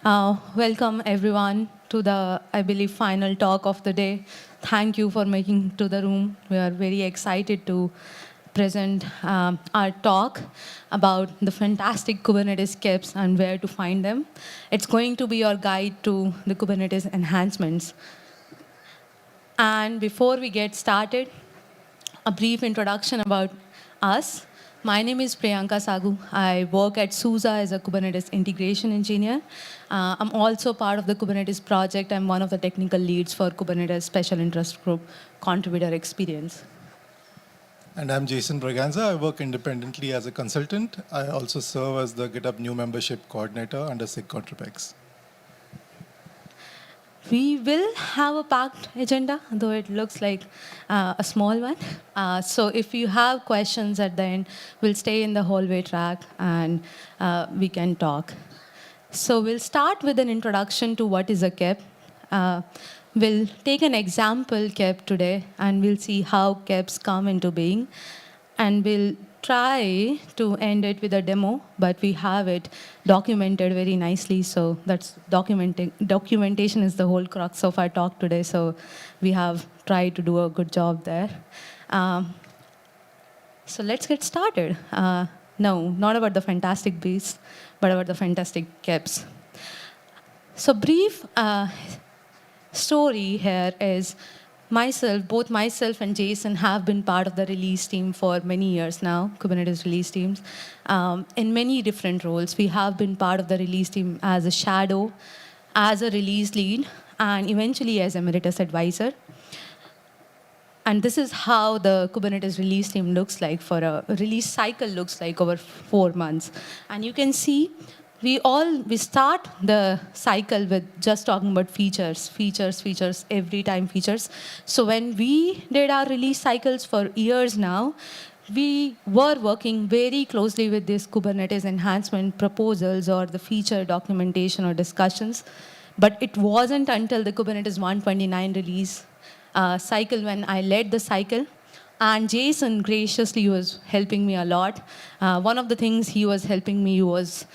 Welcome everyone to the, I believe, final talk of the day. Thank you for making to the room. We are very excited to present our talk about the fantastic Kubernetes KEPs and where to find them. It's going to be your guide to the Kubernetes enhancements. And before we get started, a brief introduction about us. My name is Priyanka Sagu. I work at SUSE as a Kubernetes integration engineer. I'm also part of the Kubernetes project. I'm one of the technical leads for Kubernetes Special Interest Group Contributor Experience. And I'm Jason Braganza. I work independently as a consultant. I also serve as the GitHub new membership coordinator under SIG Contribex. We will have a packed agenda, though it looks like a small one. So if you have questions at the end, we'll stay in the hallway track and we can talk. So we'll start with an introduction to what is a KEP. We'll take an example KEP today, and we'll see how KEPs come into being. And we'll try to end it with a demo, but we have it documented very nicely. So that's documentation is the whole crux of our talk today. So we have tried to do a good job there. So let's get started. No, not about the fantastic beasts, but about the fantastic KEPs. So brief story here is both myself and Jason have been part of the release team for many years now, Kubernetes release teams, in many different roles. We have been part of the release team as a shadow, as a release lead, and eventually as emeritus advisor. And this is how the Kubernetes release team looks like for a release cycle looks like over 4 months. And you can see we start the cycle with just talking about features, every time features. So when we did our release cycles for years now, we were working very closely with these Kubernetes enhancement proposals or the feature documentation or discussions. But it wasn't until the Kubernetes 129 release cycle when I led the cycle. And Jason graciously was helping me a lot. One of the things he was helping me was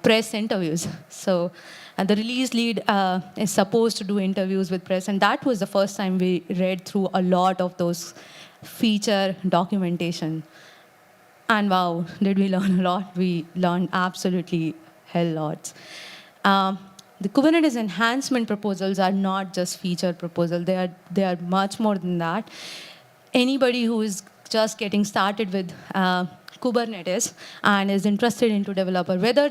press interviews. So the release lead is supposed to do interviews with press. And that was the first time we read through a lot of those feature documentation. And wow, did we learn a lot? We learned absolutely hell lots. The Kubernetes enhancement proposals are not just feature proposals. They are much more than that. Anybody who is just getting started with Kubernetes and is interested into developer, whether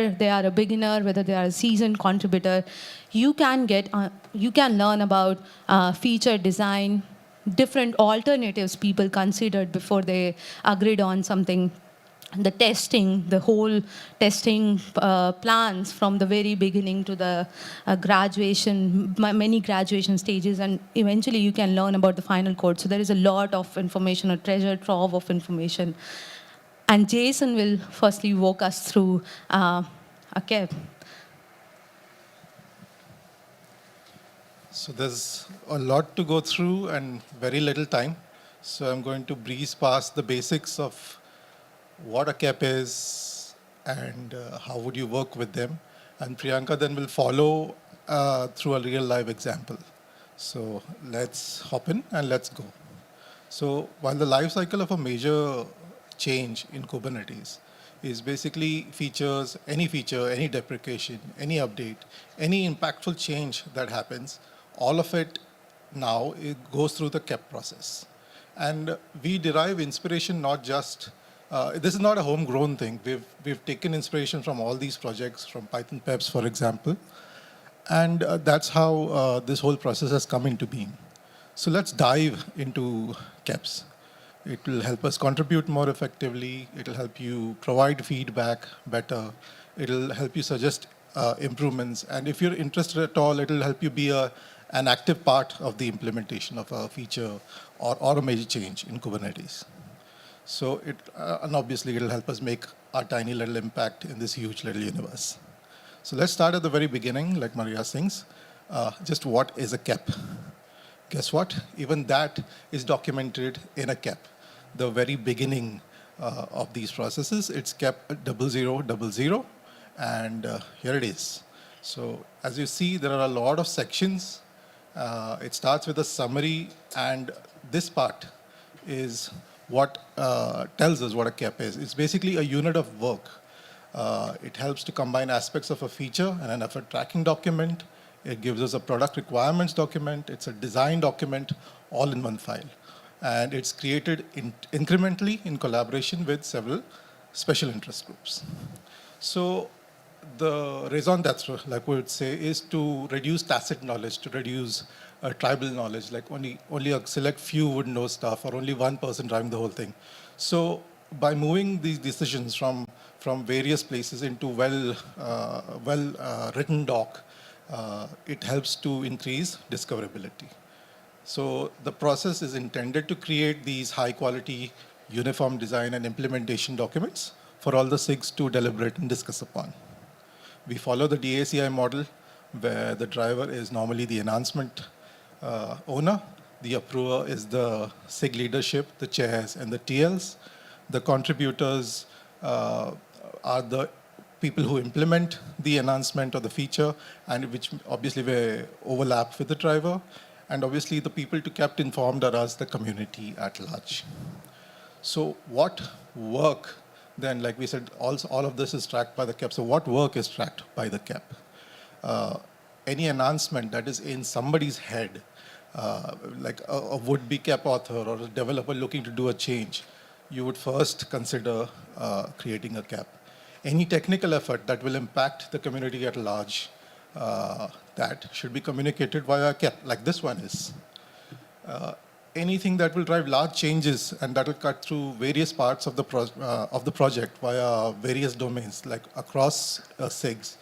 they are a beginner, whether they are a seasoned contributor, you can learn about feature design, different alternatives people considered before they agreed on something. The testing, the whole testing plans from the very beginning to the graduation, many graduation stages, and eventually you can learn about the final code. So there is a lot of information, a treasure trove of information. And Jason will firstly walk us through a KEP. So there's a lot to go through and very little time. So I'm going to breeze past the basics of what a KEP is and how would you work with them. And Priyanka then will follow through a real live example. So let's hop in and let's go. So while the life cycle of a major change in Kubernetes is basically features, any deprecation, any update, any impactful change that happens, all of it now it goes through the KEP process. And we derive inspiration not just this is not a homegrown thing. We've taken inspiration from all these projects, from Python PEPs, for example, and that's how this whole process has come into being. So let's dive into KEPs. It will help us contribute more effectively. It will help you provide feedback better. It will help you suggest improvements. And if you're interested at all, it will help you be an active part of the implementation of a feature or a major change in Kubernetes. So and obviously it'll help us make our tiny little impact in this huge little universe. So let's start at the very beginning, like Maria sings. Just what is a KEP? Guess what? Even that is documented in a KEP. The very beginning of these processes, it's KEP 0000, and here it is. So as you see, there are a lot of sections. It starts with a summary, and this part is what tells us what a CAP is. It's basically a unit of work. It helps to combine aspects of a feature and an effort tracking document. It gives us a product requirements document. It's a design document, all in one file. And it's created incrementally in collaboration with several special interest groups. So the raison d'etre, like we would say, is to reduce tacit knowledge, to reduce tribal knowledge, like only a select few would know stuff, or only one person driving the whole thing. So by moving these decisions from various places into written doc, it helps to increase discoverability. So the process is intended to create these high quality uniform design and implementation documents for all the SIGs to deliberate and discuss upon. We follow the DACI model where the driver is normally the enhancement owner. The approver is the SIG leadership, the chairs and the TLs. The contributors are the people who implement the enhancement or the feature, and which obviously will overlap with the driver. And obviously the people to kept informed are us, the community at large. So what work then, like we said, all of this is tracked by the CAP. So what work is tracked by the CAP? Any enhancement that is in somebody's head, like a would-be CAP author or a developer looking to do a change, you would first consider creating a CAP. Any technical effort that will impact the community at large, that should be communicated via a CAP, like this one is. Anything that will drive large changes and that will cut through various parts of the project via various domains, like across SIGs,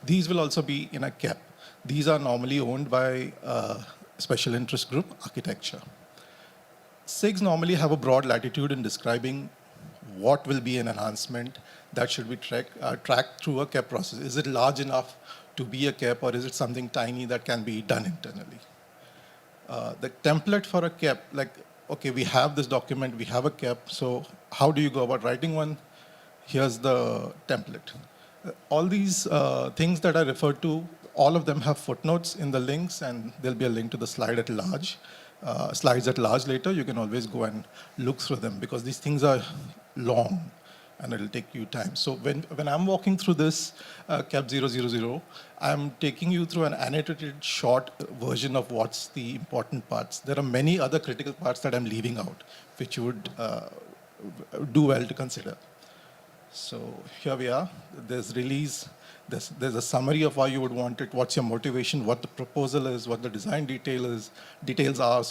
these will also be in a CAP. These are normally owned by special interest group architecture. SIGs normally have a broad latitude in describing what will be an enhancement that should be tracked through a CAP process. Is it large enough to be a CAP, or is it something tiny that can be done internally? The template for a CAP, like, okay, we have this document, we have a CAP, so how do you go about writing one? Here's the template. All these things that I referred to, all of them have footnotes in the links, and there'll be a link to the slide at large. Slides at large later, you can always go and look through them, because these things are long and it'll take you time. So when I'm walking through this CAP 000, I'm taking you through an annotated short version of what's the important parts. There are many other critical parts that I'm leaving out, which you would do well to consider. So here we are. There's release. There's a summary of why you would want it, what's your motivation, what the proposal is, what the design details are,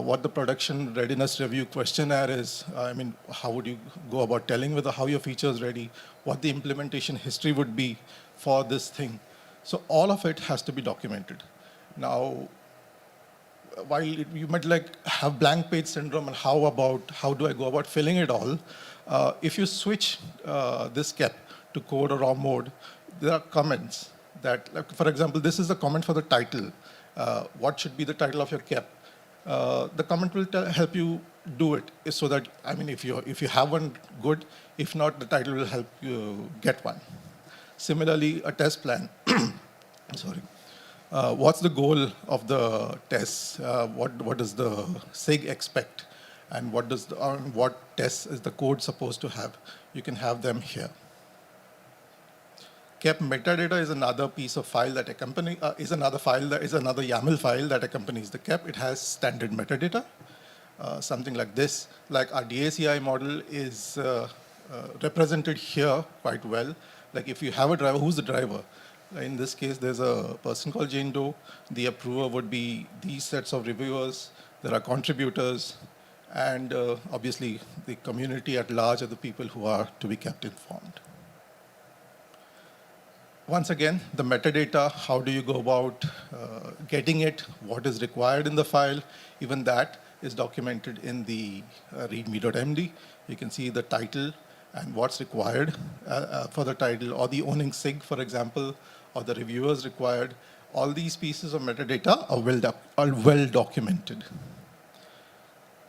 what the production readiness review questionnaire is. I mean, how would you go about telling whether how your feature is ready, what the implementation history would be for this thing. So all of it has to be documented. Now, while you might like have blank page syndrome and how do I go about filling it all, if you switch this CAP to code or raw mode, there are comments that, like, for example, this is the comment for the title. What should be the title of your CAP? The comment will help you do it, so that, I mean, if you have one, good. If not, the title will help you get one. Similarly, a test plan. Sorry. What's the goal of the tests? What does the SIG expect? And what tests is the code supposed to have? You can have them here. CAP metadata is another piece of file that is another YAML file that accompanies the CAP. It has standard metadata, something like this. Like our DACI model is represented here quite well. Like if you have a driver, who's the driver? In this case, there's a person called Jane Doe. The approver would be these sets of reviewers. There are contributors. And obviously, the community at large are the people who are to be kept informed. Once again, the metadata, how do you go about getting it? What is required in the file? Even that is documented in the readme.md. You can see the title and what's required for the title, or the owning SIG, for example, or the reviewers required. All these pieces of metadata are well documented.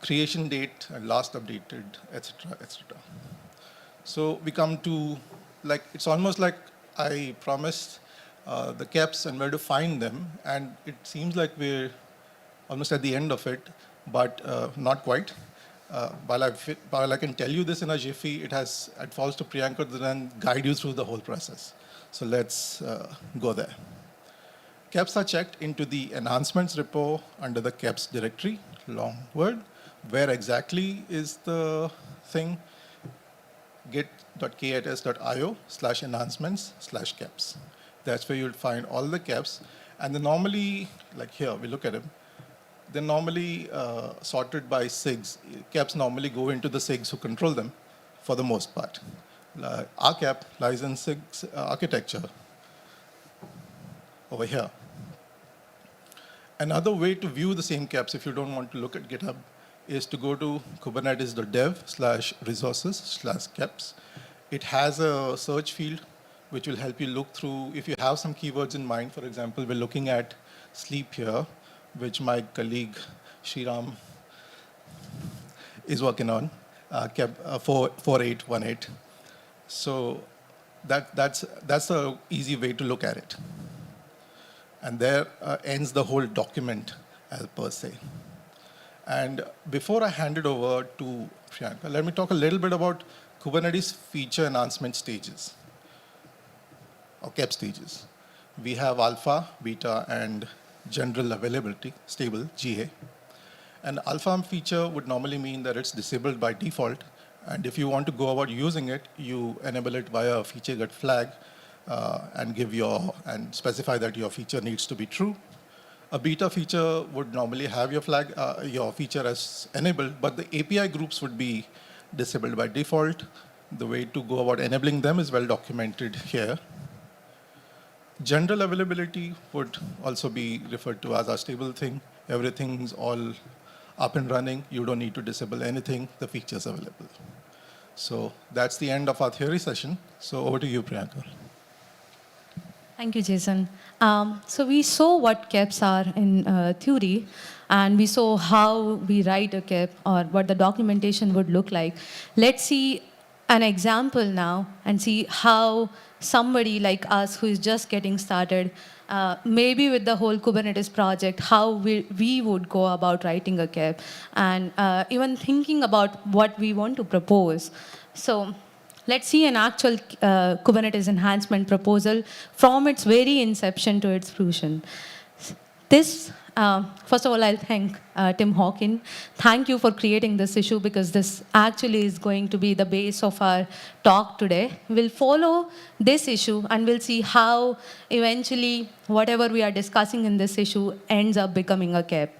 Creation date and last updated, etc., etc. So we come to, like, it's almost like I promised the caps and where to find them. And it seems like we're almost at the end of it, but not quite. While I can tell you this in a jiffy, it falls to Priyanka to then guide you through the whole process. So let's go there. Caps are checked into the enhancements repo under the caps directory, long word. Where exactly is the thing? git.k8s.io/enhancements/caps. That's where you'll find all the caps. And they normally, like here, we look at them, they're normally sorted by SIGs. Caps normally go into the SIGs who control them for the most part. Our cap lies in SIGs architecture over here. Another way to view the same caps if you don't want to look at GitHub is to go to kubernetes.dev/resources/caps. It has a search field which will help you look through, if you have some keywords in mind. For example, we're looking at sleep here, which my colleague Shriram is working on, 4818. So that's an easy way to look at it. And there ends the whole document per se. And before I hand it over to Priyanka, let me talk a little bit about Kubernetes feature enhancement stages, or KEP stages. We have alpha, beta, and general availability, stable, GA. An alpha feature would normally mean that it's disabled by default. And if you want to go about using it, you enable it via a feature get flag and specify that your feature needs to be true. A beta feature would normally have your feature as enabled, but the API groups would be disabled by default. The way to go about enabling them is well documented here. General availability would also be referred to as a stable thing. Everything's all up and running. You don't need to disable anything. The feature's available. So that's the end of our theory session. So over to you, Priyanka. Thank you, Jason. So we saw what caps are in theory, and we saw how we write a cap or what the documentation would look like. Let's see an example now and see how somebody like us who is just getting started, maybe with the whole Kubernetes project, how we would go about writing a cap and even thinking about what we want to propose. So let's see an actual Kubernetes enhancement proposal from its very inception to its fruition. This, first of all, I'll thank Tim Hawkin. Thank you for creating this issue, because this actually is going to be the base of our talk today. We'll follow this issue and we'll see how eventually whatever we are discussing in this issue ends up becoming a cap.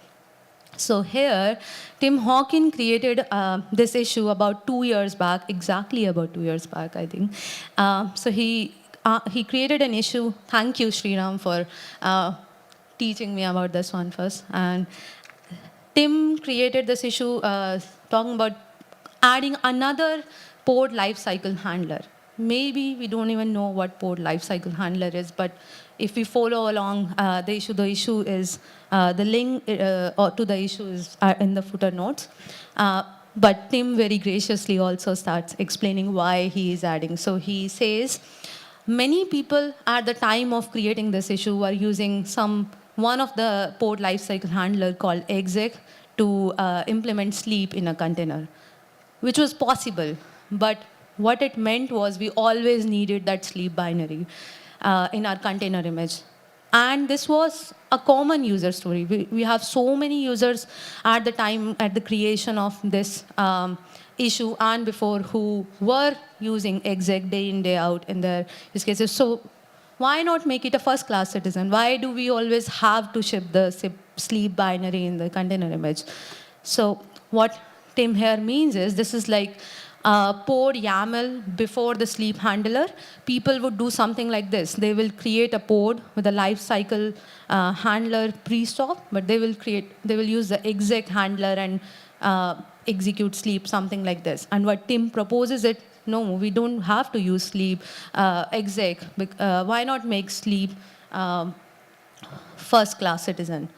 So here, Tim Hawkin created this issue about 2 years back, exactly about 2 years back, I think. So he created an issue. Thank you, Shriram, for teaching me about this one first. And Tim created this issue talking about adding another pod lifecycle handler. Maybe we don't even know what pod lifecycle handler is, but if we follow along the issue is the link to the issue is in the footer notes. But Tim very graciously also starts explaining why he is adding. So he says, many people at the time of creating this issue were using one of the pod lifecycle handler called exec to implement sleep in a container, which was possible. But what it meant was we always needed that sleep binary in our container image. And this was a common user story. We have so many users at the time, at the creation of this issue and before, who were using exec day in, day out in their use cases. So why not make it a first-class citizen? Why do we always have to ship the sleep binary in the container image? So what Tim here means is this is like pod YAML before the sleep handler. People would do something like this. They will create a pod with a lifecycle handler pre-stop, but they will use the exec handler and execute sleep, something like this. And what Tim proposes it, no, we don't have to use sleep exec. Why not make sleep first-class citizen?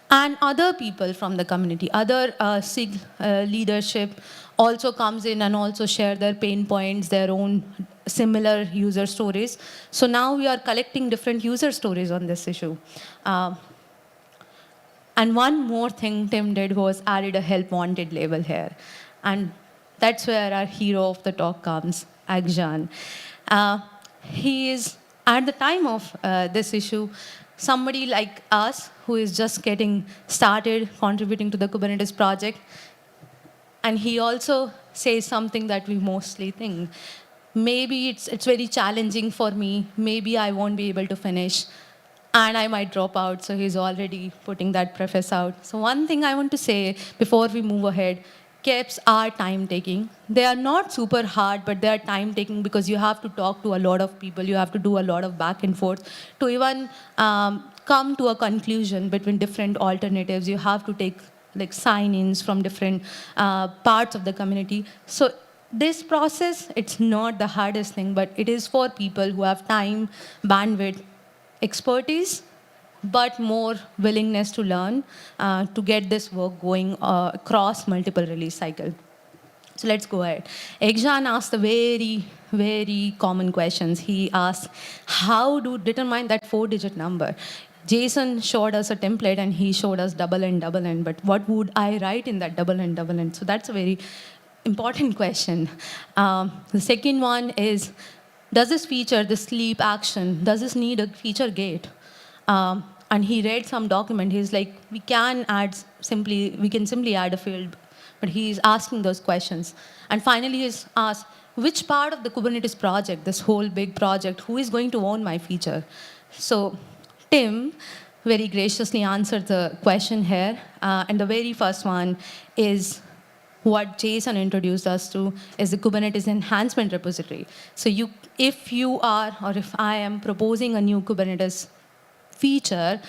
And other people from the community, other SIG leadership also comes in and also share their pain points, their own similar user stories. So now we are collecting different user stories on this issue. And one more thing Tim did was added a help wanted label here. And that's where our hero of the talk comes, Agjan. He is, at the time of this issue, somebody like us who is just getting started contributing to the Kubernetes project. And he also says something that we mostly think. Maybe it's very challenging for me. Maybe I won't be able to finish. And I might drop out. So he's already putting that preface out. So one thing I want to say before we move ahead, KEPs are time-taking. They are not super hard, but they are time-taking because you have to talk to a lot of people. You have to do a lot of back and forth to even come to a conclusion between different alternatives. You have to take like sign-ins from different parts of the community. So this process, it's not the hardest thing, but it is for people who have time, bandwidth, expertise, but more willingness to learn to get this work going across multiple release cycle. So let's go ahead. Agjan asked the very, very common questions. He asked, how to determine that 4-digit number? Jason showed us a template and he showed us double N, but what would I write in that double N? So that's a very important question. The second one is, does this feature, the sleep action, does this need a feature gate? And he read some document. He's like, we can simply add a field, but he's asking those questions. And finally, he's asked, which part of the Kubernetes project, this whole big project, who is going to own my feature? So Tim very graciously answered the question here. And the very first one is what Jason introduced us to is the Kubernetes enhancement repository. So if you are, or if I am proposing a new Kubernetes feature,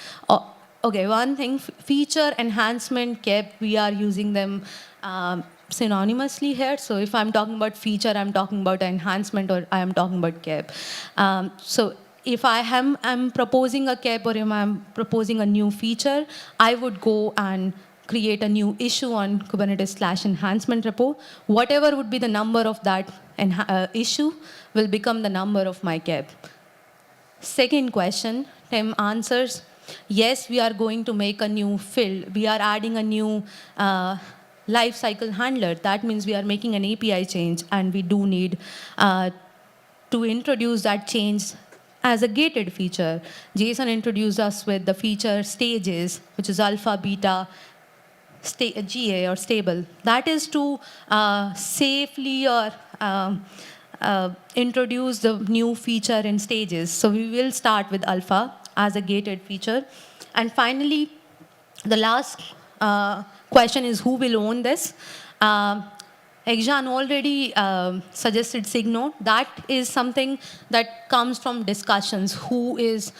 okay, one thing, feature, enhancement, KEP, we are using them synonymously here. So if I'm talking about feature, I'm talking about enhancement, or I am talking about KEP. So if I'm proposing a KEP, or if I'm proposing a new feature, I would go and create a new issue on Kubernetes/enhancement repo. Whatever would be the number of that issue will become the number of my KEP. Second question, Tim answers, yes, we are going to make a new field. We are adding a new lifecycle handler. That means we are making an API change, and we do need to introduce that change as a gated feature. Jason introduced us with the feature stages, which is alpha, beta, GA or stable. That is to safely or introduce the new feature in stages. So we will start with alpha as a gated feature. And finally, the last question is, who will own this? Agjan already suggested SIG-Node. That is something that comes from discussions. Who is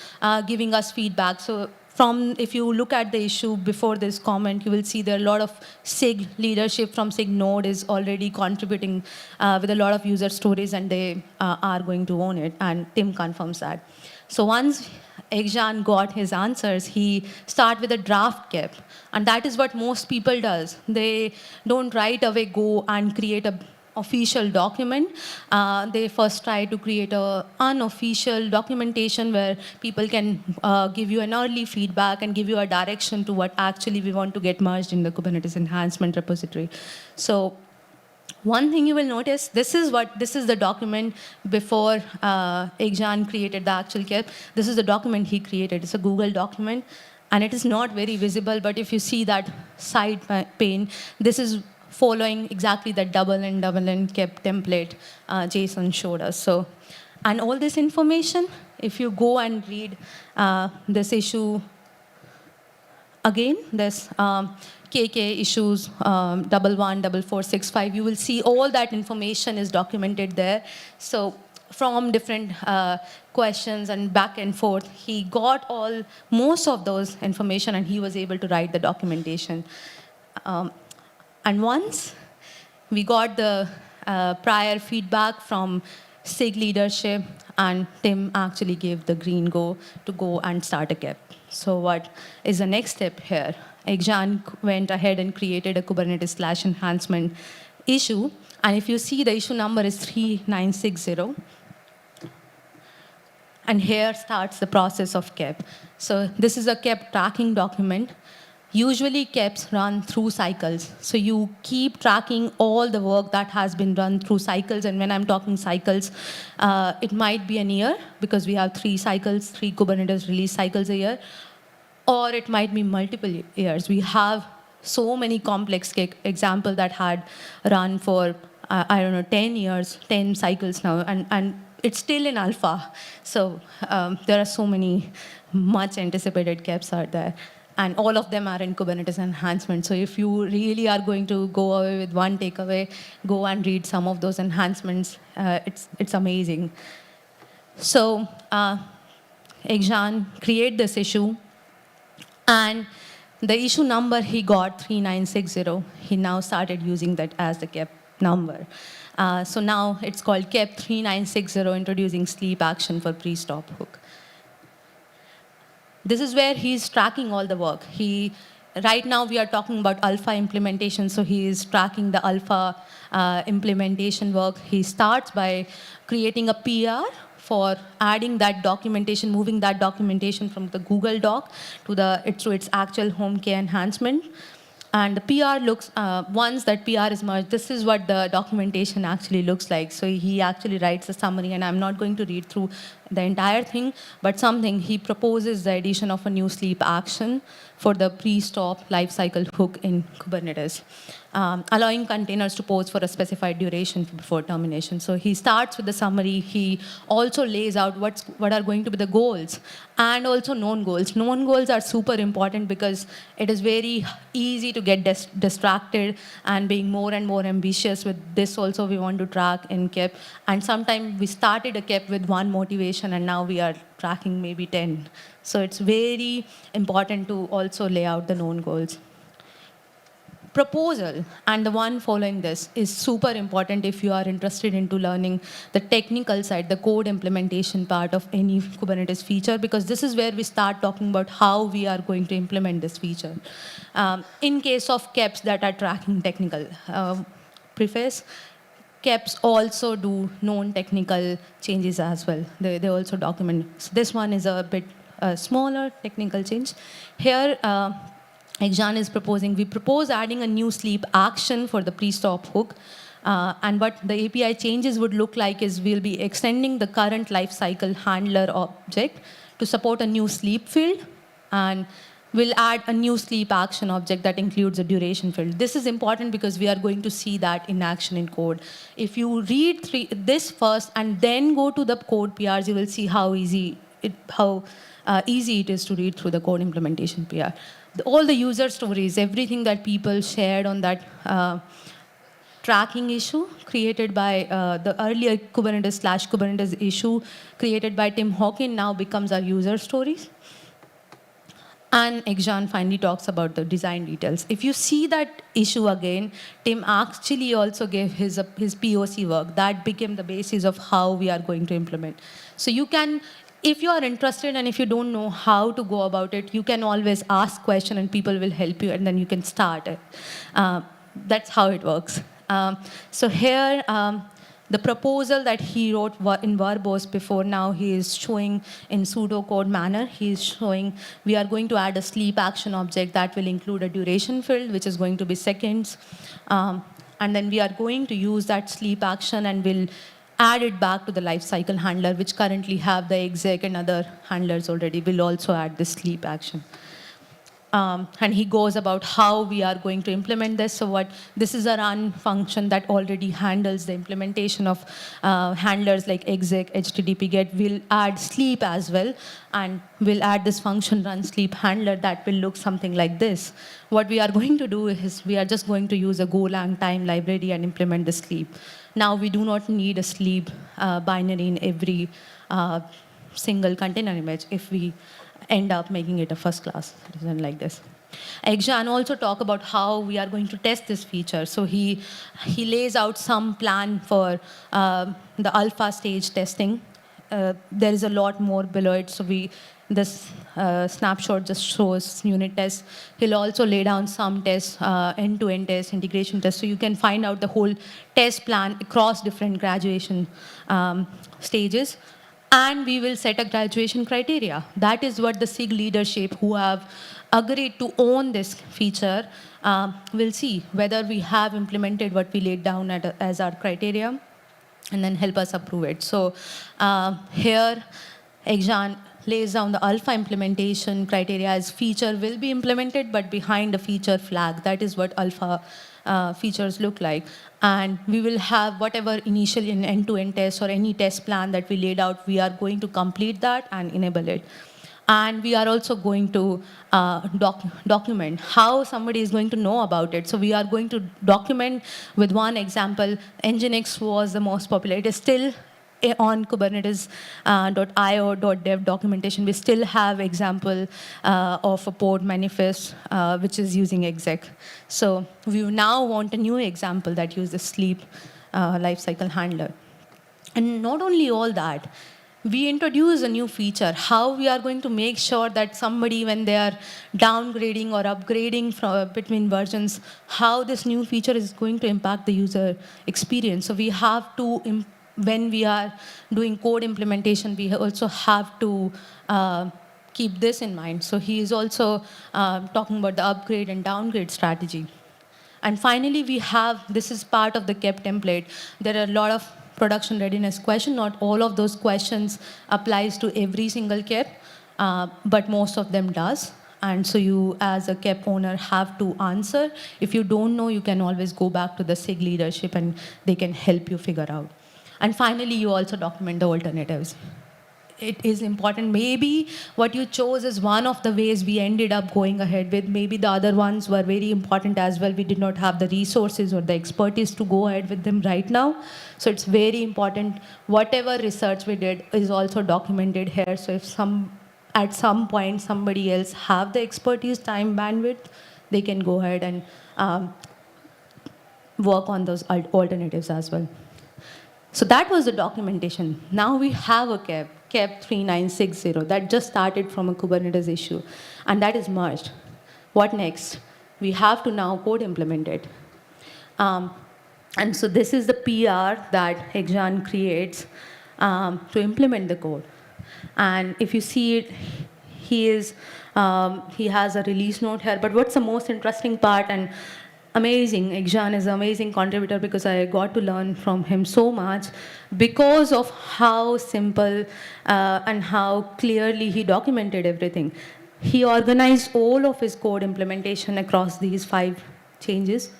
giving us feedback? So if you look at the issue before this comment, you will see there are a lot of SIG leadership from SIG-Node is already contributing with a lot of user stories, and they are going to own it, and Tim confirms that. So once Agjan got his answers, he started with a draft KEP, and that is what most people does. They don't right away go and create a official document. They first try to create an unofficial documentation where people can give you an early feedback and give you a direction to what actually we want to get merged in the Kubernetes enhancement repository. So one thing you will notice, this is the document before Agjan created the actual KEP. This is the document he created. It's a Google document, and it is not very visible, but if you see that side pane, this is following exactly that double N KEP template Jason showed us. So, and all this information, if you go and read this issue again, this KK issues 114465, you will see all that information is documented there. So from different questions and back and forth, he got most of those information, and he was able to write the documentation. And once we got the prior feedback from SIG leadership, and Tim actually gave the green go to go and start a KEP. So what is the next step here? Agjan went ahead and created a Kubernetes/enhancement issue. And if you see, the issue number is 3960. And here starts the process of KEP. So this is a KEP tracking document. Usually KEPs run through cycles. So you keep tracking all the work that has been run through cycles. And when I'm talking cycles, it might be an year because we have 3 cycles, 3 Kubernetes release cycles a year, or it might be multiple years. We have so many complex example that had run for, I don't know, 10 years, 10 cycles now, and it's still in alpha. So there are so many much anticipated KEPs out there. And all of them are in Kubernetes enhancement. So if you really are going to go away with one takeaway, go and read some of those enhancements. It's amazing. So Ekjan create this issue. And the issue number he got, 3960, he now started using that as the KEP number. So now it's called KEP 3960, introducing sleep action for pre-stop hook. This is where he's tracking all the work. Right now we are talking about alpha implementation, so he is tracking the alpha implementation work. He starts by creating a PR for adding that documentation, moving that documentation from the Google Doc to its actual home key enhancement. And the PR looks, once that PR is merged, this is what the documentation actually looks like. So he actually writes a summary, and I'm not going to read through the entire thing, but something he proposes the addition of a new sleep action for the pre-stop lifecycle hook in Kubernetes, allowing containers to pause for a specified duration before termination. So he starts with the summary. He also lays out what are going to be the goals and also known goals. Known goals are super important because it is very easy to get distracted and being more and more ambitious with this also we want to track in KEP. And sometimes we started a KEP with one motivation and now we are tracking maybe 10. So it's very important to also lay out the known goals. Proposal and the one following this is super important if you are interested into learning the technical side, the code implementation part of any Kubernetes feature, because this is where we start talking about how we are going to implement this feature. In case of KEPs that are tracking technical, preface, KEPs also do known technical changes as well. They also document. So this one is a bit smaller technical change. Here, Ekjan is proposing, we propose adding a new sleep action for the pre-stop hook. And what the API changes would look like is we'll be extending the current lifecycle handler object to support a new sleep field, and we'll add a new sleep action object that includes a duration field. This is important because we are going to see that in action in code. If you read this first and then go to the code PRs, you will see how easy it is to read through the code implementation PR. All the user stories, everything that people shared on that tracking issue created by the earlier Kubernetes/Kubernetes issue created by Tim Hawkins now becomes our user stories. And Ekjan finally talks about the design details. If you see that issue again, Tim actually also gave his POC work. That became the basis of how we are going to implement. So you can, if you are interested and if you don't know how to go about it, you can always ask questions and people will help you and then you can start it. That's how it works. So here, the proposal that he wrote in verbose before, now he is showing in pseudocode manner. He is showing we are going to add a sleep action object that will include a duration field, which is going to be seconds. And then we are going to use that sleep action and we'll add it back to the lifecycle handler, which currently have the exec and other handlers already. We'll also add this sleep action. And he goes about how we are going to implement this. So this is a run function that already handles the implementation of handlers like exec, HTTP GET. We'll add sleep as well, and we'll add this function run sleep handler that will look something like this. What we are going to do is we are just going to use a Golang time library and implement the sleep. Now we do not need a sleep binary in every single container image if we end up making it a first class citizen like this. Ekjan also talk about how we are going to test this feature. So he lays out some plan for the alpha stage testing. There is a lot more below it. So this snapshot just shows unit tests. He'll also lay down some tests, end-to-end tests, integration tests, so you can find out the whole test plan across different graduation stages. And we will set a graduation criteria. That is what the SIG leadership who have agreed to own this feature will see whether we have implemented what we laid down as our criteria, and then help us approve it. So here, Exxon lays down the alpha implementation criteria as feature will be implemented, but behind a feature flag. That is what alpha features look like. And we will have whatever initial end-to-end test or any test plan that we laid out, we are going to complete that and enable it. And we are also going to document how somebody is going to know about it. So we are going to document with one example. Nginx was the most popular. It is still on Kubernetes.io.dev documentation. We still have example of a pod manifest which is using exec. So we now want a new example that uses sleep lifecycle handler. And not only all that, we introduce a new feature, how we are going to make sure that somebody, when they are downgrading or upgrading between versions, how this new feature is going to impact the user experience. So we have to, when we are doing code implementation, we also have to keep this in mind. So he is also talking about the upgrade and downgrade strategy. And finally, we have, this is part of the KEP template. There are a lot of production readiness questions. Not all of those questions applies to every single KEP, but most of them does. And so you, as a KEP owner, have to answer. If you don't know, you can always go back to the SIG leadership and they can help you figure out. And finally, you also document the alternatives. It is important. Maybe what you chose is one of the ways we ended up going ahead with. Maybe the other ones were very important as well. We did not have the resources or the expertise to go ahead with them right now. So it's very important. Whatever research we did is also documented here. So if at some point somebody else have the expertise, time, bandwidth, they can go ahead and work on those alternatives as well. So that was the documentation. Now we have a KEP 3960 that just started from a Kubernetes issue, and that is merged. What next? We have to now code implement it. And so this is the PR that Exxon creates to implement the code. And if you see it, he has a release note here. But what's the most interesting part and amazing, Exxon is an amazing contributor because I got to learn from him so much because of how simple and how clearly he documented everything. He organized all of his code implementation across these 5 changes,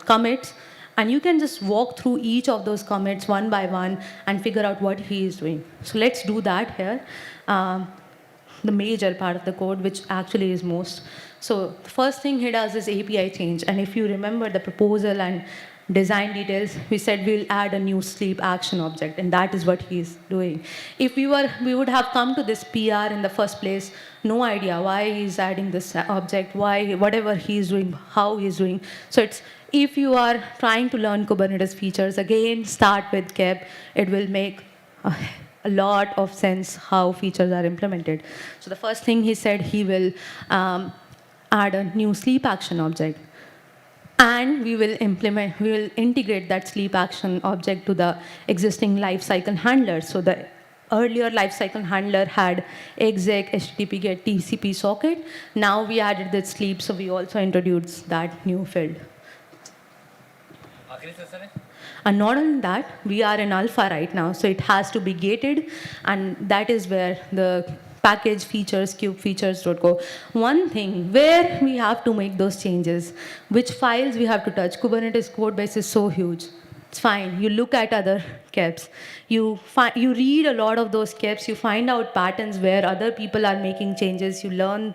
commits, and you can just walk through each of those commits one by one and figure out what he is doing. So let's do that here. The major part of the code, which actually is most. So the first thing he does is API change. And if you remember the proposal and design details, we said we'll add a new sleep action object, and that is what he's doing. If we would have come to this PR in the first place, no idea why he's adding this object, why, whatever he's doing, how he's doing. So it's, if you are trying to learn Kubernetes features, again, start with KEP. It will make a lot of sense how features are implemented. So the first thing he said, he will add a new sleep action object. And we will integrate that sleep action object to the existing lifecycle handler. So the earlier lifecycle handler had exec, HTTP GET, TCP socket. Now we added the sleep, so we also introduced that new field. And not only that, we are in alpha right now, so it has to be gated, and that is where the package features, kube features.go. One thing where we have to make those changes, which files we have to touch. Kubernetes code base is so huge. It's fine. You look at other KEPs. You read a lot of those KEPs. You find out patterns where other people are making changes. You learn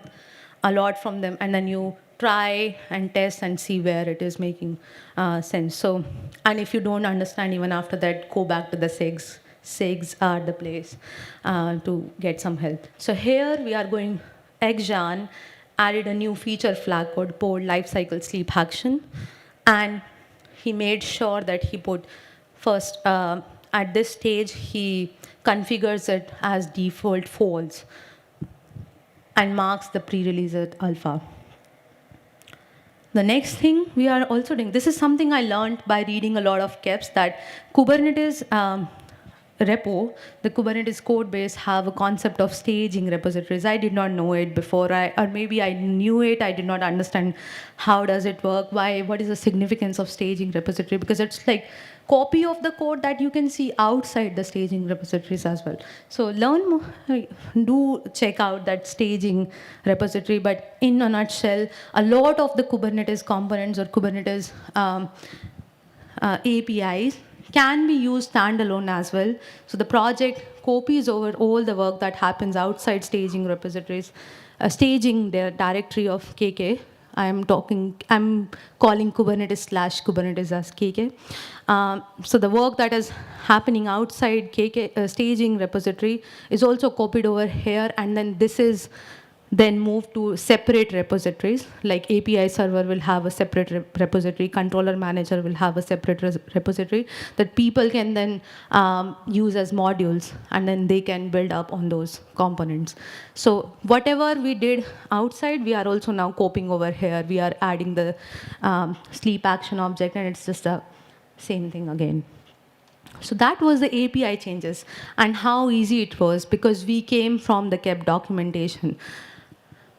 a lot from them, and then you try and test and see where it is making sense. So, and if you don't understand even after that, go back to the SIGs. SIGs are the place to get some help. So here we are going, Exxon added a new feature flag called pod lifecycle sleep action. And he made sure that he put first, at this stage, he configures it as default false and marks the pre-release at alpha. The next thing we are also doing, this is something I learned by reading a lot of KEPs, that Kubernetes repo, the Kubernetes code base have a concept of staging repositories. I did not know it before, or maybe I knew it, I did not understand how does it work, what is the significance of staging repository, because it's like copy of the code that you can see outside the staging repositories as well. So learn more, do check out that staging repository, but in a nutshell, a lot of the Kubernetes components or Kubernetes APIs can be used standalone as well. So the project copies over all the work that happens outside staging repositories, staging the directory of KK. I'm calling Kubernetes/Kubernetes as KK. So the work that is happening outside KK staging repository is also copied over here, and then this is then move to separate repositories. Like API server will have a separate repository, controller manager will have a separate repository that people can then use as modules, and then they can build up on those components. So whatever we did outside, we are also now copying over here. We are adding the sleep action object, and it's just the same thing again. So that was the API changes and how easy it was, because we came from the KEP documentation.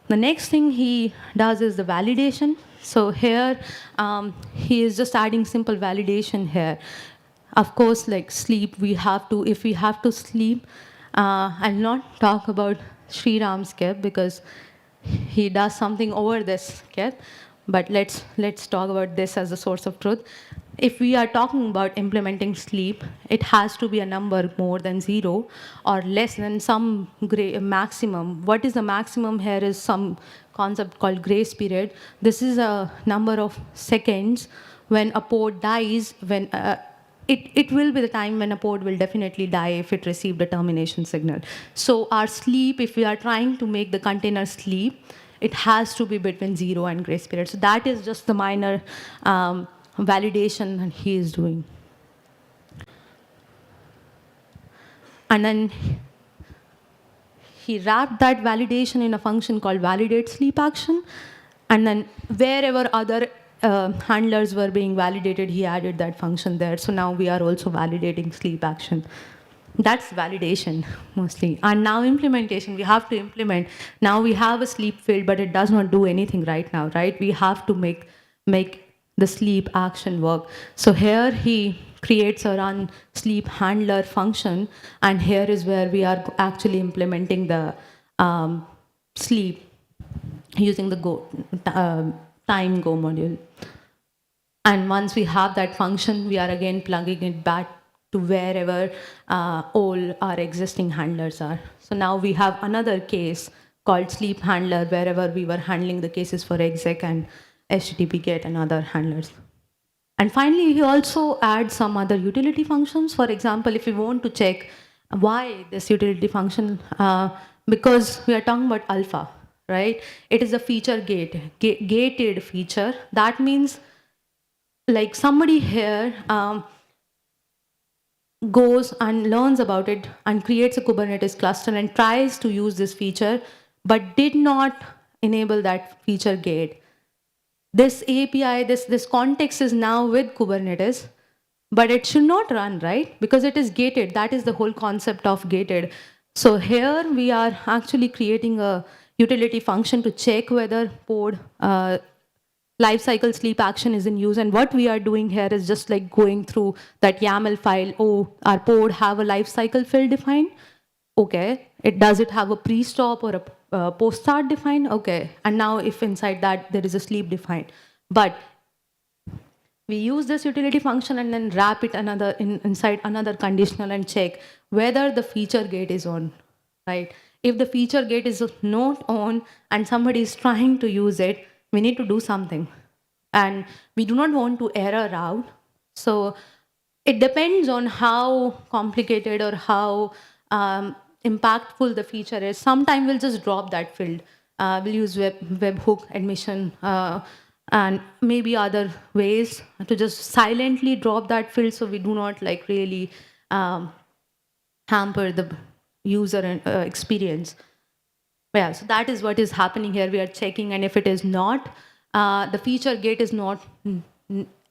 The next thing he does is the validation. So here, he is just adding simple validation here. Of course, like sleep, if we have to sleep, I'll not talk about Sriram's KEP because he does something over this KEP, but let's talk about this as a source of truth. If we are talking about implementing sleep, it has to be a number more than 0 or less than some maximum. What is the maximum here is some concept called grace period. This is a number of seconds when a pod dies, when it will be the time when a pod will definitely die if it received a termination signal. So our sleep, if we are trying to make the container sleep, it has to be between 0 and grace period. So that is just the minor validation that he is doing. And then he wrapped that validation in a function called validate sleep action. And then wherever other handlers were being validated, he added that function there. So now we are also validating sleep action. That's validation mostly. And now implementation, we have to implement. Now we have a sleep field, but it does not do anything right now, right? We have to make the sleep action work. So here he creates a run sleep handler function, and here is where we are actually implementing the sleep using the time go module. And once we have that function, we are again plugging it back to wherever all our existing handlers are. So now we have another case called sleep handler, wherever we were handling the cases for exec and HTTP GET and other handlers. And finally, he also adds some other utility functions. For example, if we want to check why this utility function, because we are talking about alpha, right? It is a feature gated feature. That means like somebody here goes and learns about it and creates a Kubernetes cluster and tries to use this feature, but did not enable that feature gate. This API, this context is now with Kubernetes, but it should not run, right? Because it is gated. That is the whole concept of gated. So here we are actually creating a utility function to check whether pod lifecycle sleep action is in use. And what we are doing here is just like going through that YAML file. Oh, our pod have a lifecycle field defined? Okay. Does it have a pre-stop or a post-start defined? Okay. And now if inside that there is a sleep defined. But we use this utility function and then wrap it inside another conditional and check whether the feature gate is on, right? If the feature gate is not on and somebody is trying to use it, we need to do something. And we do not want to error out. So it depends on how complicated or how impactful the feature is. Sometimes we'll just drop that field. We'll use webhook admission and maybe other ways to just silently drop that field so we do not like really hamper the user experience. Yeah, so that is what is happening here. We are checking, and if it is not, the feature gate is not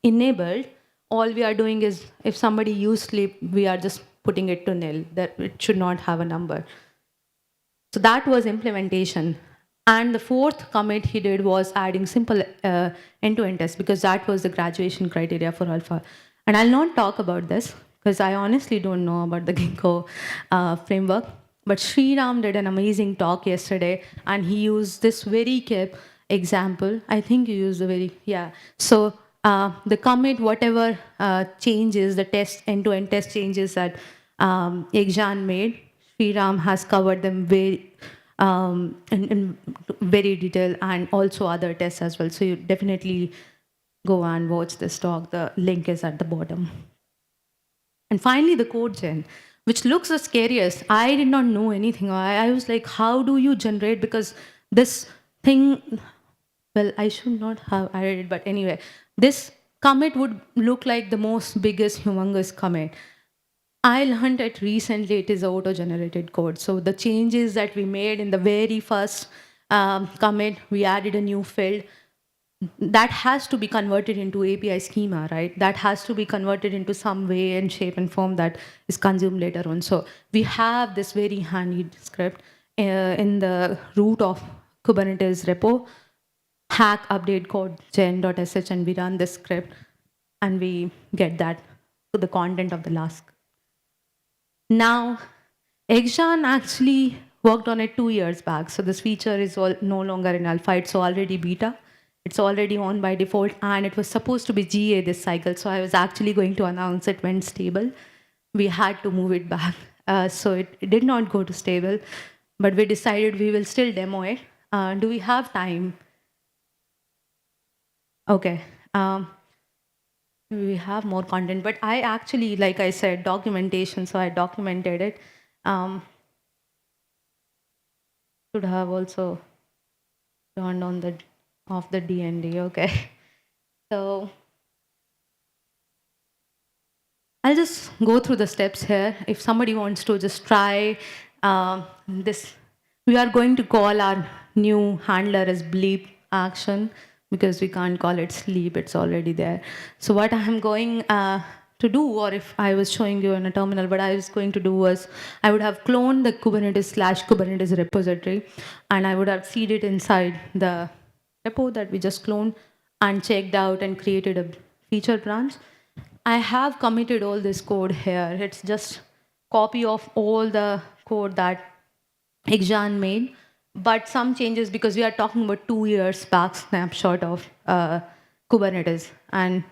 enabled, all we are doing is, if somebody use sleep, we are just putting it to nil, that it should not have a number. So that was implementation. And the fourth commit he did was adding simple end-to-end tests because that was the graduation criteria for Alpha. And I'll not talk about this because I honestly don't know about the Ginkgo framework. But Sriram did an amazing talk yesterday, and he used this very kip example. I think you used the very, yeah. So the commit, whatever changes, the test, end-to-end test changes that Ekjan made, Sriram has covered them in very detail, and also other tests as well. So you definitely go and watch this talk. The link is at the bottom. And finally, the code gen, which looks the scariest. I did not know anything. I was like, how do you generate? Because this thing, well, I should not have added it, but anyway, this commit would look like the most biggest, humongous commit. I learned it recently, it is auto-generated code. So the changes that we made in the very first commit, we added a new field. That has to be converted into API schema, right? That has to be converted into some way and shape and form that is consumed later on. So we have this very handy script in the root of Kubernetes repo, hack update code gen.sh, and we run this script and we get that to the content of the last. Now, Ekjan actually worked on it 2 years back. So this feature is no longer in alpha, it's already beta. It's already on by default, and it was supposed to be GA this cycle. So I was actually going to announce it when stable. We had to move it back. So it did not go to stable, but we decided we will still demo it. Do we have time? Okay. We have more content, but I actually, like I said, documentation, so I documented it. Should have also turned on off the DND, okay. So I'll just go through the steps here. If somebody wants to just try this, we are going to call our new handler as bleep action because we can't call it sleep, it's already there. So what I'm going to do, or if I was showing you in a terminal, what I was going to do was I would have cloned the Kubernetes repository, and I would have seeded inside the repo that we just cloned and checked out and created a feature branch. I have committed all this code here. It's just copy of all the code that Ekjan made, but some changes because we are talking about 2 years back snapshot of Kubernetes, and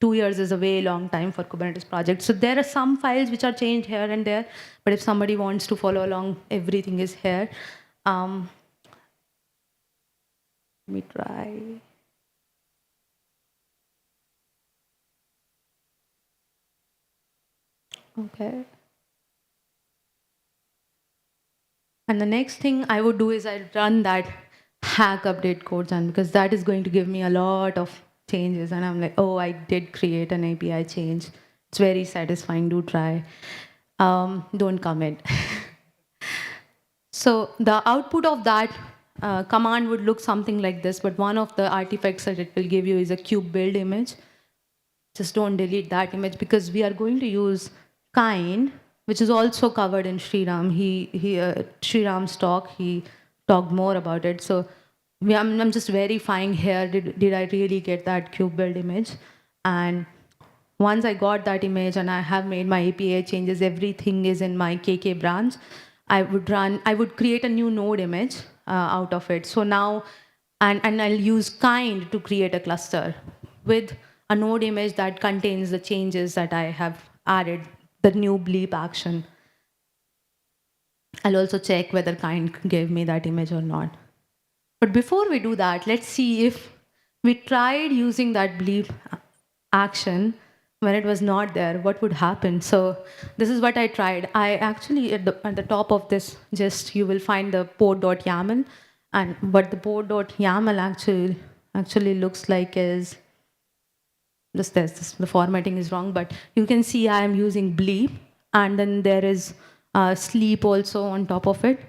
2 years is a way long time for Kubernetes projects. So there are some files which are changed here and there, but if somebody wants to follow along, everything is here. Let me try. Okay. And the next thing I would do is I'll run that hack update code, and because that is going to give me a lot of changes. And I'm like, oh, I did create an API change. It's very satisfying. Do try. Don't commit. So the output of that command would look something like this, but one of the artifacts that it will give you is a kube build image. Just don't delete that image because we are going to use kind, which is also covered in Sriram. Sriram's talk, he talked more about it. So I'm just verifying here, did I really get that kube build image? And once I got that image and I have made my API changes, everything is in my KK branch. I would create a new node image out of it. So now, and I'll use kind to create a cluster with a node image that contains the changes that I have added, the new bleep action. I'll also check whether kind gave me that image or not. But before we do that, let's see if we tried using that bleep action when it was not there, what would happen? So this is what I tried. I actually, at the top of this, just you will find the pod.yaml, and what the pod.yaml actually looks like is the formatting is wrong, but you can see I am using bleep, and then there is sleep also on top of it.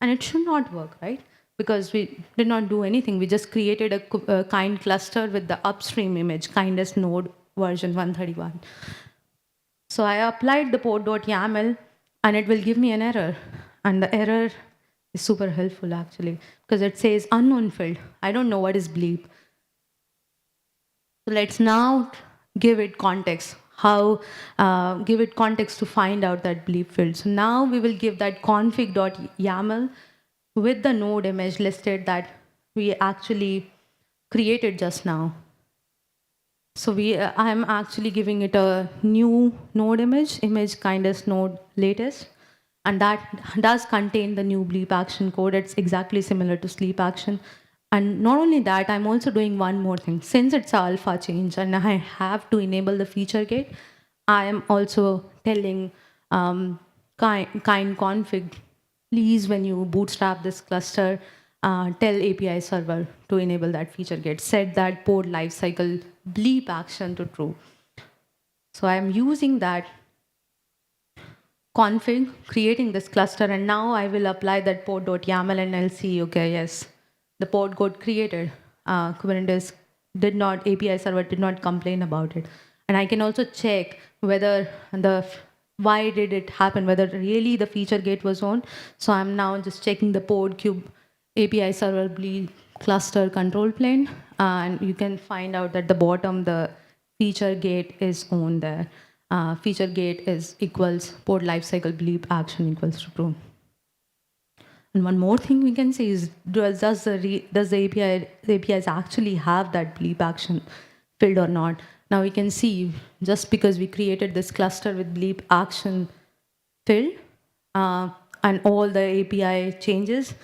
And it should not work, right? Because we did not do anything. We just created a kind cluster with the upstream image, kindness node version 131. So I applied the pod.yaml and it will give me an error. And the error is super helpful actually because it says unknown field. I don't know what is bleep. So let's now give it context. How give it context to find out that bleep field. So now we will give that config.yaml with the node image listed that we actually created just now. So I'm actually giving it a new node image kindness node latest, and that does contain the new bleep action code. It's exactly similar to sleep action. And not only that, I'm also doing one more thing. Since it's an alpha change and I have to enable the feature gate, I am also telling kind config, please, when you bootstrap this cluster, tell API server to enable that feature gate. Set that pod lifecycle bleep action to true. So I'm using that config, creating this cluster, and now I will apply that pod.yaml and I'll see, okay, yes, the pod got created. Kubernetes did not, API server did not complain about it. And I can also check whether why did it happen, whether really the feature gate was on. So I'm now just checking the pod cube API server bleep cluster control plane, and you can find out that the bottom, the feature gate is on there. Feature gate is equals pod lifecycle bleep action equals to true. And one more thing we can say is, does the APIs actually have that bleep action filled or not? Now we can see, just because we created this cluster with bleep action filled and all the API changes,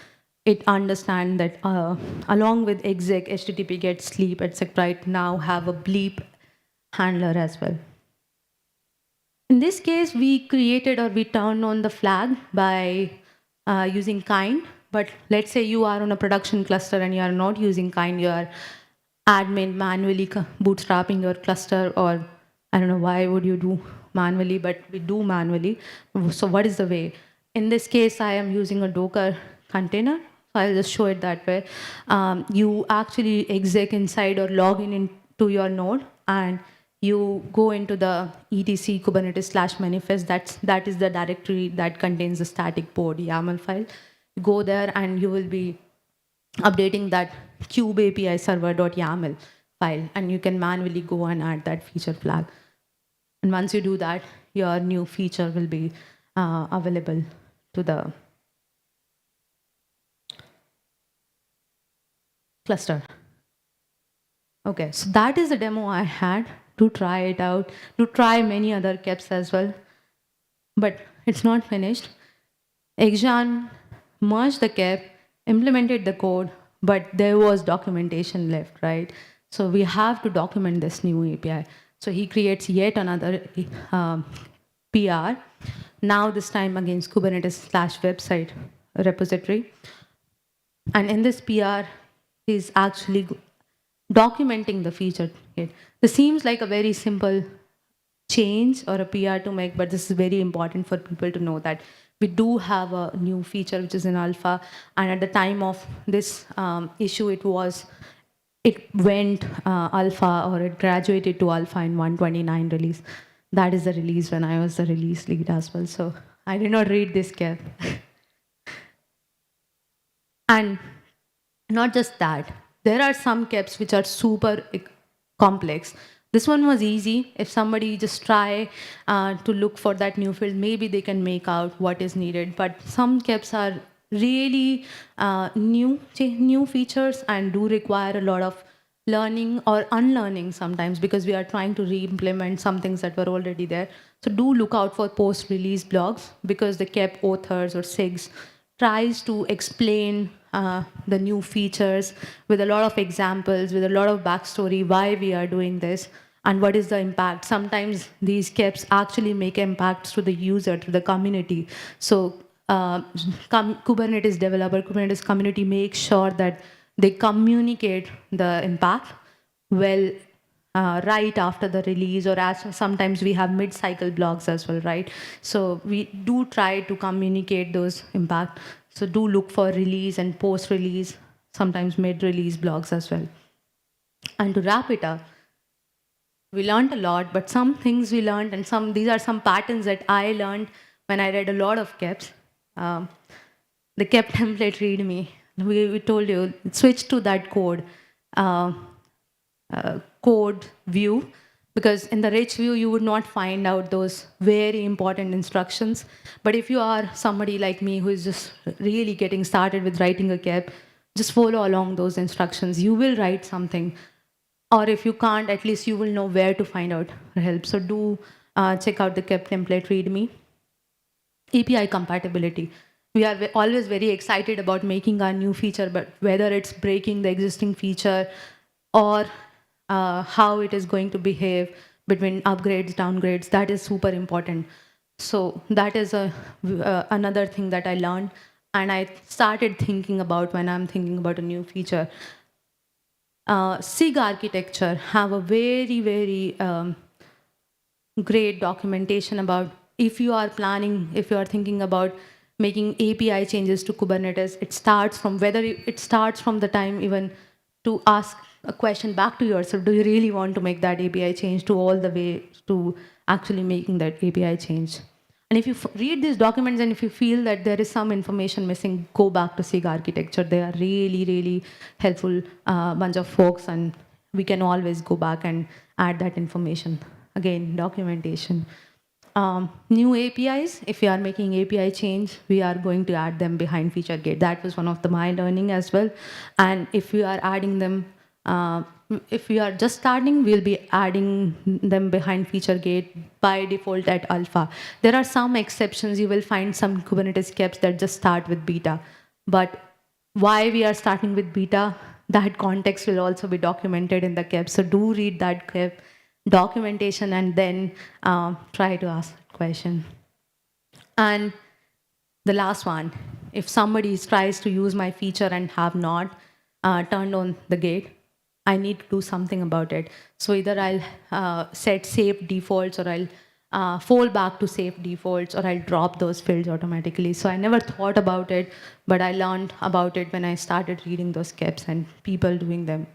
it understands that along with exec, HTTP get, sleep, etc., it now have a bleep handler as well. In this case, we created or we turned on the flag by using kind. But let's say you are on a production cluster and you are not using kind, you are admin manually bootstrapping your cluster, or I don't know why would you do manually, but we do manually. So what is the way? In this case, I am using a Docker container. So I'll just show it that way. You actually exec inside or log in into your node, and you go into the etc kubernetes / manifest. That is the directory that contains the static pod YAML file. Go there and you will be updating that kube API server.yaml file, and you can manually go and add that feature flag. And once you do that, your new feature will be available to the cluster. Okay, so that is the demo I had to try it out, to try many other keps as well. But it's not finished. Exjan merged the kep, implemented the code, but there was documentation left, right? So we have to document this new API. So he creates yet another PR, now this time against Kubernetes / website repository. And in this PR, he's actually documenting the feature. This seems like a very simple change or a PR to make, but this is very important for people to know that we do have a new feature which is in alpha, and at the time of this issue, it went alpha, or it graduated to alpha in 129 release. That is the release when I was the release lead as well. So I did not read this cap. And not just that, there are some keps which are super complex. This one was easy. If somebody just try to look for that new field, maybe they can make out what is needed. But some keps are really new features and do require a lot of learning or unlearning sometimes, because we are trying to re-implement some things that were already there. So do look out for post-release blogs, because the KEP authors or SIGs tries to explain the new features with a lot of examples, with a lot of backstory, why we are doing this and what is the impact. Sometimes these KEPs actually make impacts to the user, to the community. So Kubernetes developer, Kubernetes community makes sure that they communicate the impact well right after the release, or as sometimes we have mid-cycle blogs as well, right? So we do try to communicate those impact. So do look for release and post-release, sometimes mid-release blogs as well. And to wrap it up, we learned a lot, but some things we learned, and these are some patterns that I learned when I read a lot of KEPs. Um, the KEP template readme. We told you, switch to that uh, code view, because in the rich view you would not find out those very important instructions. But if you are somebody like me who is just really getting started with writing a KEP, just follow along those instructions. You will write something, or if you can't, at least you will know where to find out help. So do check out the KEP template readme. API compatibility. We are always very excited about making our new feature, but whether it's breaking the existing feature or how it is going to behave between upgrades, downgrades, that is super important. So that is another thing that I learned, and I started thinking about when I'm thinking about a new feature. SIG architecture have a very, very great documentation about if you are planning, if you are thinking about making API changes to Kubernetes, it starts from it starts from the time even to ask a question back to yourself, do you really want to make that API change, to all the way to actually making that API change. And if you read these documents and if you feel that there is some information missing, go back to SIG architecture. They are really, really helpful bunch of folks, and we can always go back and add that information. Again, documentation. New APIs, if you are making API change, we are going to add them behind FeatureGate. That was one of my learning as well. And if we are adding them, if we are just starting, we'll be adding them behind FeatureGate by default at alpha. There are some exceptions. You will find some Kubernetes KEPs that just start with beta. But why we are starting with beta, that context will also be documented in the KEP. So do read that KEP documentation and then try to ask that question. And the last one, if somebody tries to use my feature and have not turned on the gate, I need to do something about it. So either I'll set safe defaults, or I'll fall back to safe defaults, or I'll drop those fields automatically. So I never thought about it, but I learned about it when I started reading those KEPs and people doing them.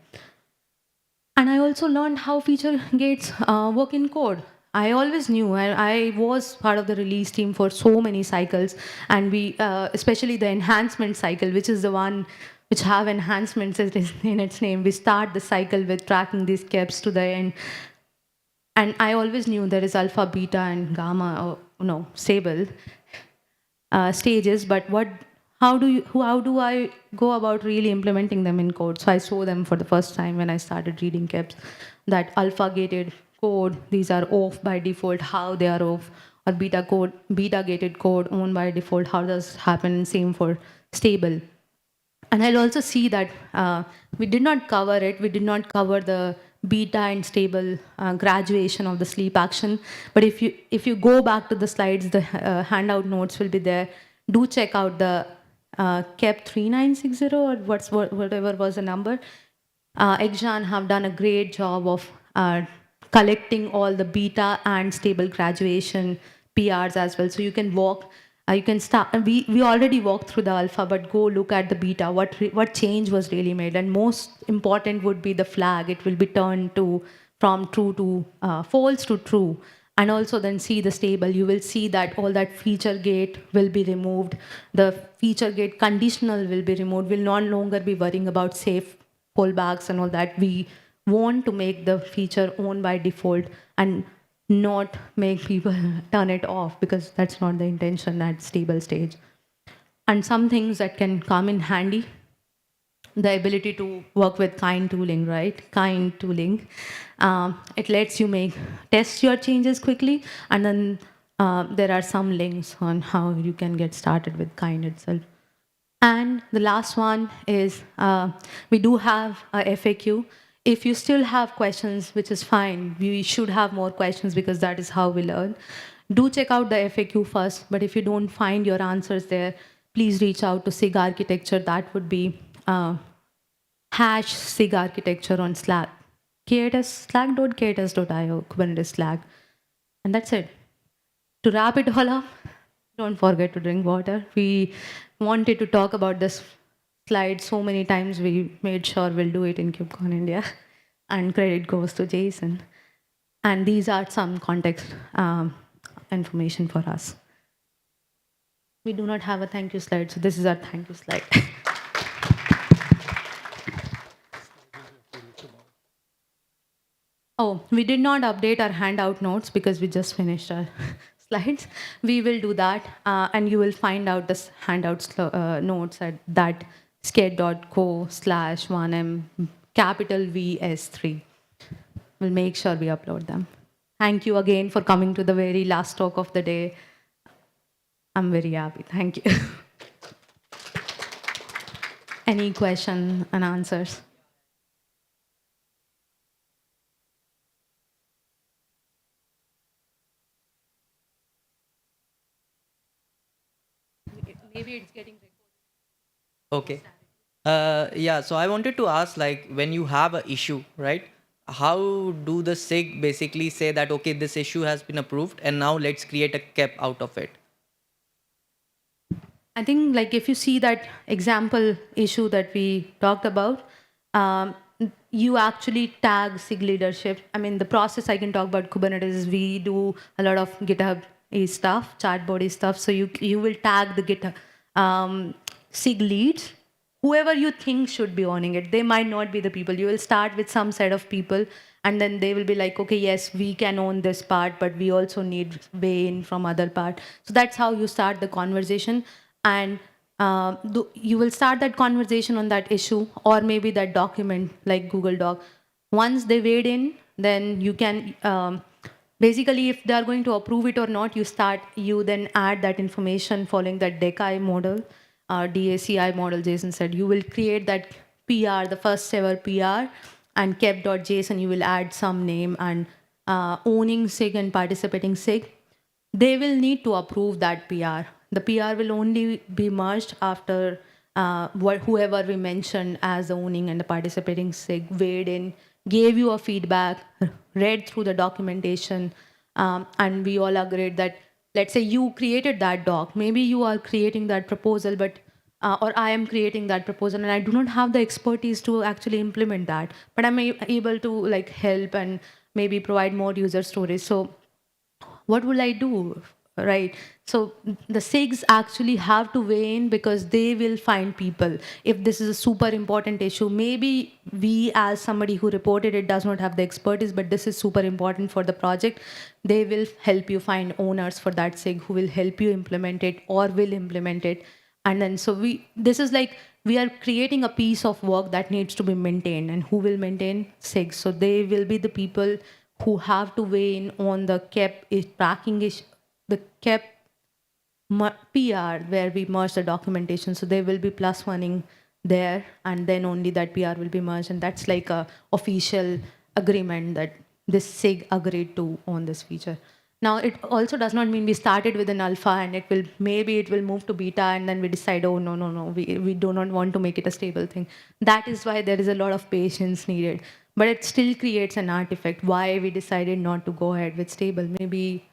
And I also learned how feature gates work in code. I always knew, I was part of the release team for so many cycles, and we, especially the enhancement cycle, which is the one which have enhancements in its name. We start the cycle with tracking these KEPs to the end. And I always knew there is alpha, beta, and gamma, or no, stable stages, but how do I go about really implementing them in code? So I saw them for the first time when I started reading KEPs, that alpha gated code, these are off by default, how they are off, or beta gated code on by default, how does happen, same for stable. And I'll also see that we did not cover it. We did not cover the beta and stable graduation of the sleep action. But if you go back to the slides, the handout notes will be there. Do check out the KEP 3960 or whatever was the number. Ekjan have done a great job of collecting all the beta and stable graduation PRs as well. So you can you can start. We already walked through the alpha, but go look at the beta. What change was really made, and most important would be the flag. It will be turned to from true to false to true, and also then see the stable. You will see that all that feature gate will be removed. The feature gate conditional will be removed. We'll no longer be worrying about safe pullbacks and all that. We want to make the feature on by default and not make people turn it off, because that's not the intention at stable stage. And some things that can come in handy, the ability to work with kind tooling, right? Kind tooling. It lets you test your changes quickly, and then there are some links on how you can get started with kind itself. And the last one is we do have a FAQ. If you still have questions, which is fine, we should have more questions because that is how we learn. Do check out the FAQ first, but if you don't find your answers there, please reach out to SIG Architecture. That would be hash SIG Architecture on Slack. slack.kts.io, Kubernetes Slack. And that's it. To wrap it all up, don't forget to drink water. We wanted to talk about this slide so many times, we made sure we'll do it in KubeCon India. And credit goes to Jason. And these are some context information for us. We do not have a thank you slide, so this is our thank you slide. Oh, we did not update our handout notes because we just finished our slides. We will do that, and you will find out the handouts notes at that sked.co/1m capital VS3. We'll make sure we upload them. Thank you again for coming to the very last talk of the day. I'm very happy. Thank you. Any question and answers? Maybe it's getting Okay. Yeah, so I wanted to ask, like, when you have a issue, right? How do the SIG basically say that, okay, this issue has been approved and now let's create a cap out of it? I think like if you see that example issue that we talked about, um, you actually tag SIG leadership. I mean, the process I can talk about Kubernetes. We do a lot of GitHub stuff, chatbot stuff. So you will tag the GitHub SIG leads, whoever you think should be owning it. They might not be the people. You will start with some set of people, and then they will be like, okay, yes, we can own this part, but we also need way in from other part. So that's how you start the conversation, and you will start that conversation on that issue or maybe that document like Google Doc. Once they wade in, then you can basically, if they are going to approve it or not, you then add that information following that DACI model, DACI model. Jason said you will create that PR, the first ever PR, and kept.json. You will add some name and owning SIG and participating SIG. They will need to approve that PR. The PR will only be merged after whoever we mentioned as the owning and the participating SIG weighed in, gave you a feedback, read through the documentation, and we all agreed that, let's say you created that doc, maybe you are creating that proposal, but or I am creating that proposal and I do not have the expertise to actually implement that, but I'm able to like help and maybe provide more user stories. So what will I do? Right. So the SIGs actually have to weigh in because they will find people. If this is a super important issue, maybe we as somebody who reported it does not have the expertise, but this is super important for the project. They will help you find owners for that SIG who will help you implement it or will implement it. And then so this is like we are creating a piece of work that needs to be maintained, and who will maintain SIG. So they will be the people who have to weigh in on the tracking the KEP PR where we merge the documentation. So they will be plus oneing there, and then only that PR will be merged, and that's like a official agreement that this SIG agreed to on this feature. Now, it also does not mean we started with an alpha and maybe it will move to beta and then we decide, oh, no, we do not want to make it a stable thing. That is why there is a lot of patience needed. But it still creates an artifact why we decided not to go ahead with stable. Maybe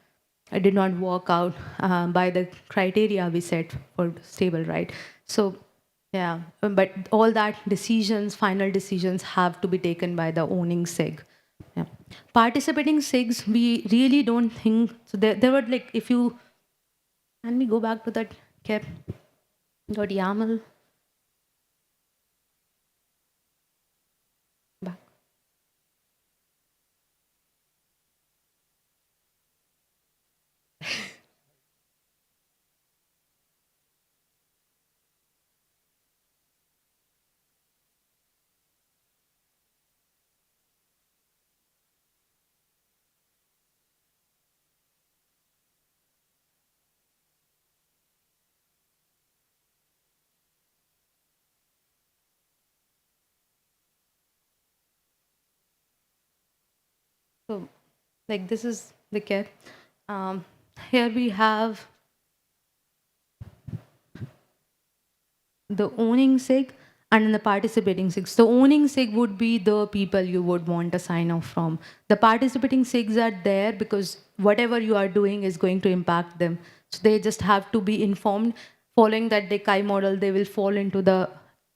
it did not work out by the criteria we set for stable, right? So, yeah, but all that final decisions have to be taken by the owning SIG. Yeah. Participating SIGs, we really don't think, so there were like, if you, can we go back to that kep.yaml? Back. So, like, this is the kep. Here we have the owning SIG and then the participating SIGs. The owning SIG would be the people you would want a sign off from. The participating SIGs are there because whatever you are doing is going to impact them. So they just have to be informed. Following that DACI model, they will fall into the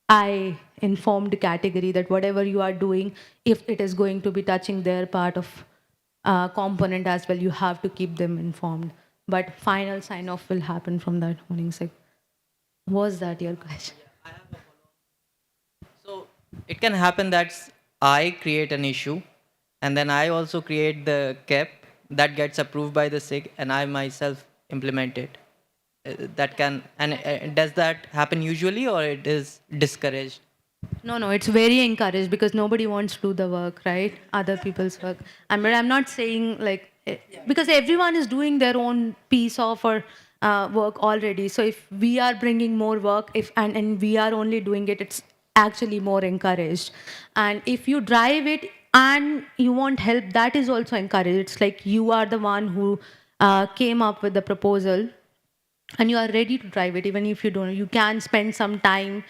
I informed category that whatever you are doing, if it is going to be touching their part of component as well. You have to keep them informed. But final sign off will happen from that morning SIG. Was that your question? So it can happen that I create an issue and then I also create the cap that gets approved by the SIG and I myself implement it. That can, and does that happen usually or it is discouraged? No, it's very encouraged because nobody wants to do the work, right? Other people's work. But I'm not saying like because everyone is doing their own piece of or work already. So if we are bringing more work, if and we are only doing it, it's actually more encouraged. And if you drive it and you want help, that is also encouraged. It's like you are the one who came up with the proposal and you are ready to drive it. Even if you don't, you can spend some time,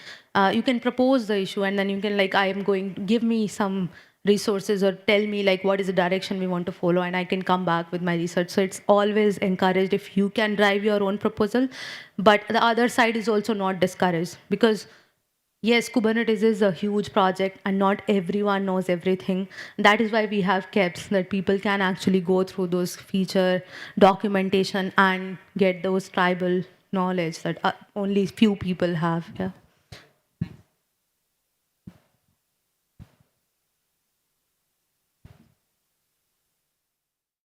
you can propose the issue and then you can like, I am going, give me some resources or tell me like what is the direction we want to follow, and I can come back with my research. So it's always encouraged if you can drive your own proposal. But the other side is also not discouraged, because yes, Kubernetes is a huge project and not everyone knows everything. That is why we have KEPs, that people can actually go through those feature documentation and get those tribal knowledge that only few people have. Yeah.